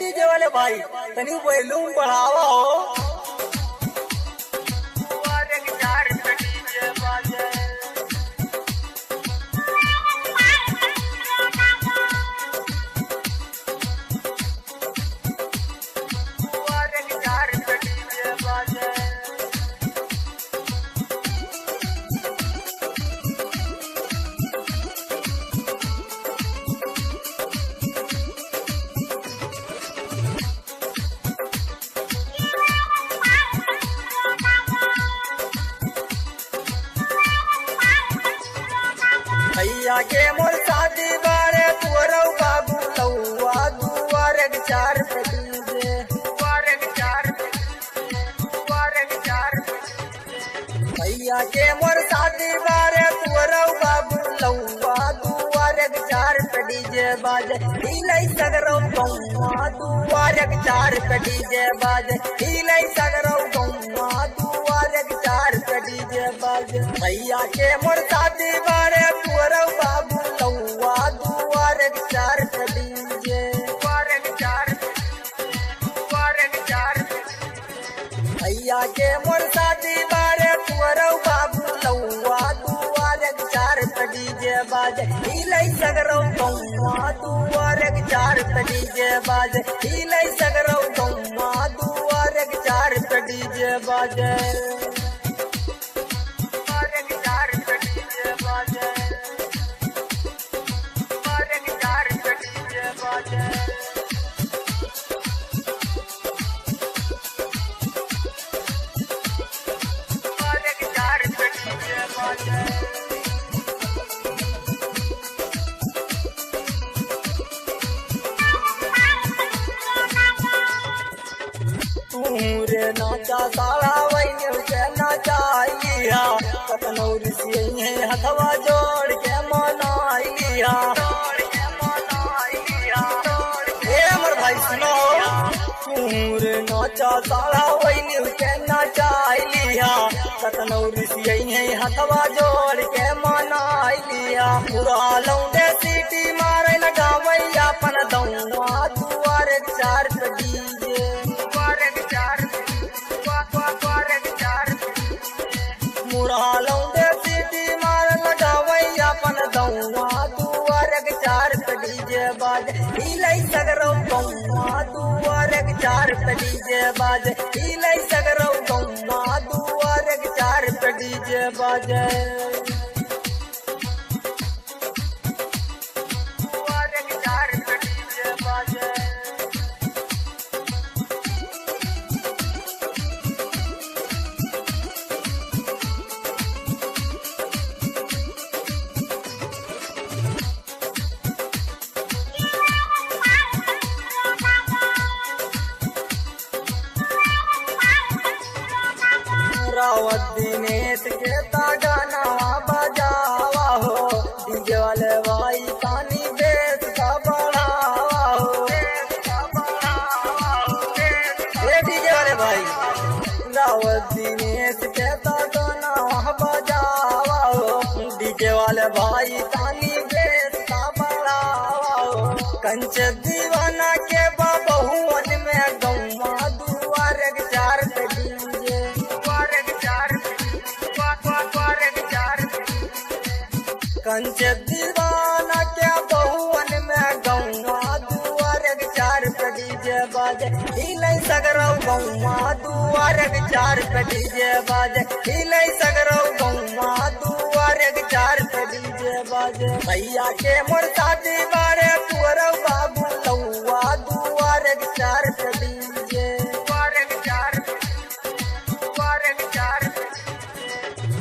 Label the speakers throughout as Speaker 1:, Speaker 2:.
Speaker 1: DJ वाले भाई तनी वॉल्यूम बढ़ावा हो। भैया के मोर शादी बारे तुअरौ बाबू लौआ दुआरे के चार पे डीजे भैया के मोर शादी बारे तुअरौ बाबू लौआ दुआरे के चार पे डीजे बाजे हिलै सगरौ गौआ दुआरे के चार पे डीजे बाजे हिलै सगरौ गौआ दुआरे के चार पे डीजे बाजे भैया के मोर शादी बारे तुअरौ बाबू लौआ दुआरे के चार पे डीजे भैया के मोर शादी बारे तुअरौ बाबू लौआ दुआरे के चार पे डीजे बाजे हिलै सगरौ गौआ दुआरे के चार पे डीजे बाजे हिलै सगरौ गौआ दुआरे के चार पे डीजे बाजे तूरे नाचा साला वैन के नचाइया कतनौर से हथवा जोड़ के मनाइया हमर भाई सुनो तूरे नाचा साला वैन के नचाइया कतनौर से हथवा जोड़ के मनाइया पूरा लौंडे सीटी मारे लगावैया अपन दौआ दुआरे चार पे डीजे मुरा लौंडे सीटी मार लगावैया अपन दौआ दुआरे के चार पे डीजे बाजे हिलै सगरौ गौआ दुआरे के चार पे डीजे बाजे हिलै सगरौ गौआ दुआरे के चार पे डीजे बाजे रावत दिनेश के गाना बजावा हो डीजे वाले भाई पानी बेस का बढ़ावा हो डीजे वाले भाई रावत दिनेश के गाना बजावा हो डीजे वाले भाई पानी बेस का बढ़ावा हो कंच दीवाना के बहुवन में गौवा दुआरे के चार पे डीजे कंच दीवाना क्या बहुवन में गौआ दुआरे के चार पे डीजे बाजे हिलै सगरौ गौआ दुआरे के चार पे डीजे बाजे हिलै सगरौ गौआ दुआरे के चार पे डीजे बाजे भैया के मोर शादी बारे तुअरौ बाबू लौआ दुआरे के चार पे डीजे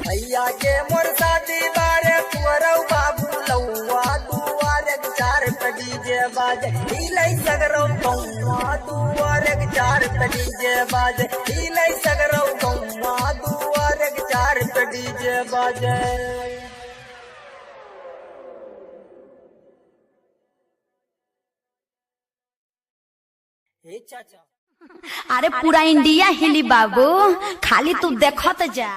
Speaker 1: भैया के मोर शादी बारे तुअरौ बाबू लौआ दुआरे के चार पे डीजे बाजे हिलै सगरौ गौआ दुआरे के चार पे डीजे बाजे हिलै सगरौ गौआ दुआरे के चार पे डीजे बाजे हे चाचा
Speaker 2: अरे पूरा इंडिया हिली बाबू, खाली तू देखत जा।